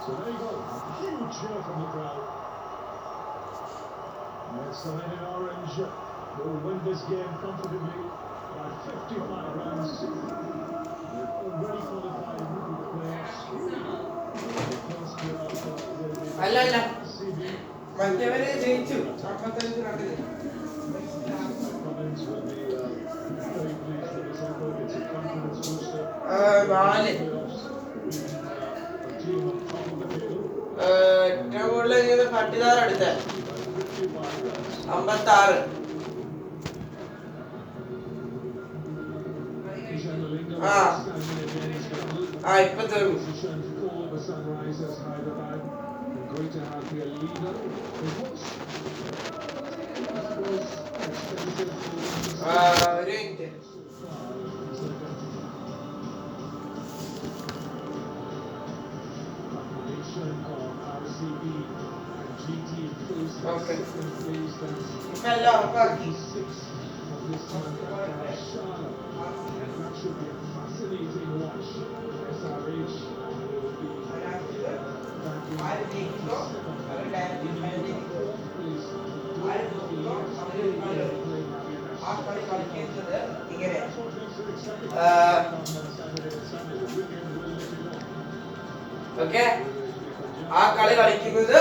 So there you go, huge cheer from the crowd. Red side in orange will win this game comfortably by 55 runs. They've already qualified a group of players. The first player will be CB. മറ്റവരെ ജയിച്ചു 55 റണ്ണിൽ. Cummins will be very pleased with this effort. It's a confidence booster. 4 A team on top of the table. ഏറ്റവും കൂടുതൽ പട്ടിദാർ അടുത്ത 56. ഇപ്പൊ തീർന്നു. ഒരു minute. Okay, ഇപ്പൊ എല്ലാം ഉറപ്പാക്കി. ആ കളി കളിക്കുന്നത് ഇങ്ങനെ. ഓക്കെ, ആ കളി കളിക്കുന്നത്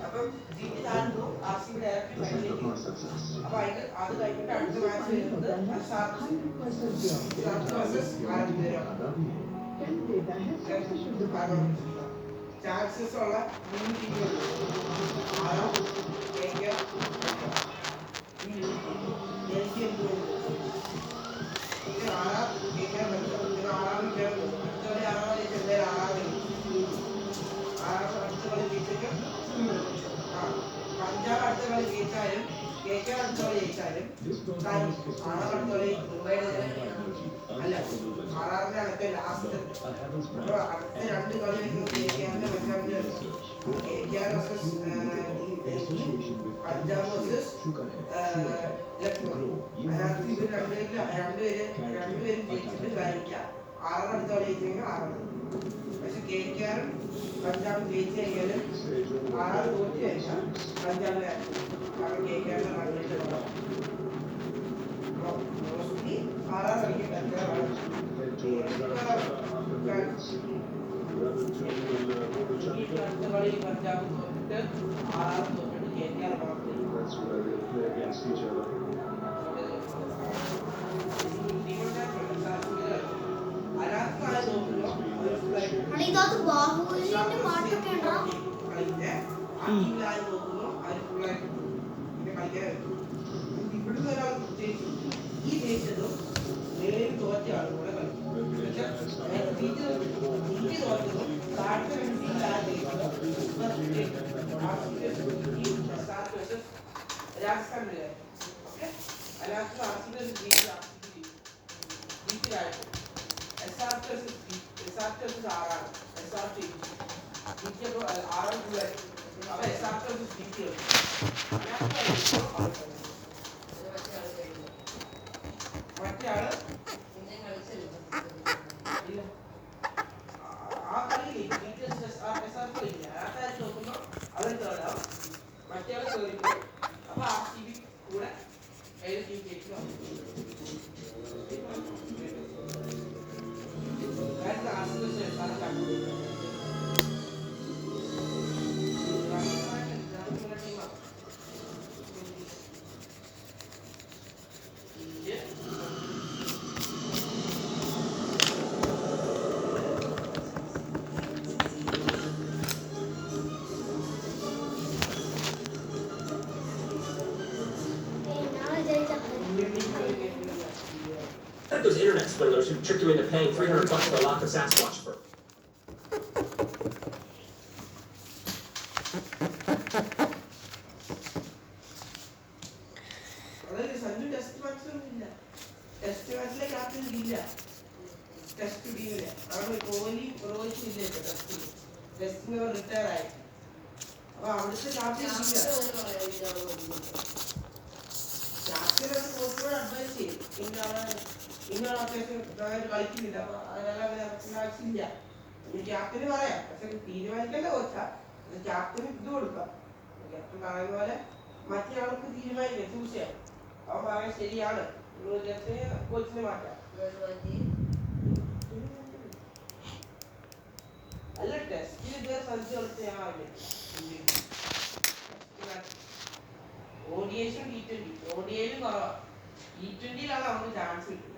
അപ്പം ജിറ്റി താഴ്ന്നു ആർ സി ബി ഡയറക്റ്റ് ഫൈനലിലേക്ക്. അപ്പൊ അത് കഴിഞ്ഞിട്ട് അടുത്ത മാച്ച് വരുന്നത് ചാൻസസ് ഉള്ള 3 ടീമുകൾ ആറാം പഞ്ചാബ് അടുത്ത കളി ജയിച്ചാലും KKR അടുത്ത കളി ജയിച്ചാലും ആറാം അടുത്ത കളി മുംബൈയുടെ അല്ല ആറാറിന്റെ അടുത്ത ലാസ്റ്റ് അടുത്ത 2 കളി KKRന്റെ പഞ്ചാബിന്റെ KKR versus Punjab versus Lucknow. അതിനകത്ത് ഇവർ രണ്ടുപേരും ജയിച്ചിട്ട് കാര്യമില്ല. ആറാം അടുത്ത കളി ജയിച്ചെങ്കിൽ 6. പക്ഷെ KKR പഞ്ചാബ് ജയിച്ചു കഴിഞ്ഞാലും 6 തോറ്റ് കഴിഞ്ഞാൽ പഞ്ചാബിന് കാരണം KKRന്റെ കൺവെൻഷൻ മോസ്റ്റ്ലി 6 കളിക്ക് പഞ്ചാബാണ്. അടുത്ത കളി പഞ്ചാബ് തോറ്റിട്ട് 6 തോറ്റിട്ട് KKR മാത്രം. ഇവിടുന്ന് ഒരാൾ ഈ ജയിച്ചതും നേരിൽ തോറ്റ ആളും കൂടെ കളിക്കും. തോറ്റതും താഴ്ച രാജസ്ഥാനിലെ അതിനകത്ത് മറ്റേയാള് ആ കളി നോക്കുമ്പോ അവർ തേടാം, മറ്റേയാള് കേറിപ്പോ. അപ്പൊ RCB കൂടെ ഏത് ടീം ജയിക്കും Those internet swindlers who tricked you into paying $300 for a lock of Sasquatch fur. ക്യാപ്റ്റനോട് കോച്ചിനോട് അഡ്വൈസ് ചെയ്യും ഇന്നയാൾ അത്യാവശ്യം നന്നായിട്ട് കളിക്കുന്നില്ല അപ്പൊ അതിനെല്ലാം ആവശ്യമില്ല ക്യാപ്റ്റന് പറയാം പക്ഷെ തീരുമാനിക്കേണ്ട കോച്ചാ ക്യാപ്റ്റന് ഇത് കൊടുക്കാം ക്യാപ്റ്റൻ പറയുന്ന പോലെ മറ്റേ ആൾക്ക് തീരുമാനിക്കാം ചൂസ് ചെയ്യാം അവൻ പറയാൻ ശരിയാണ് കോച്ചിനെ മാറ്റാം അല്ല ടെസ്റ്റിൽ ഇതുവരെ സഞ്ചി കളിച്ച് ഞാൻ അറിയില്ല ODIs ഉം T20 ODI യിലും കുറവാ T20 യിലാണ് അവർക്ക് ചാൻസ് കിട്ടുന്നത്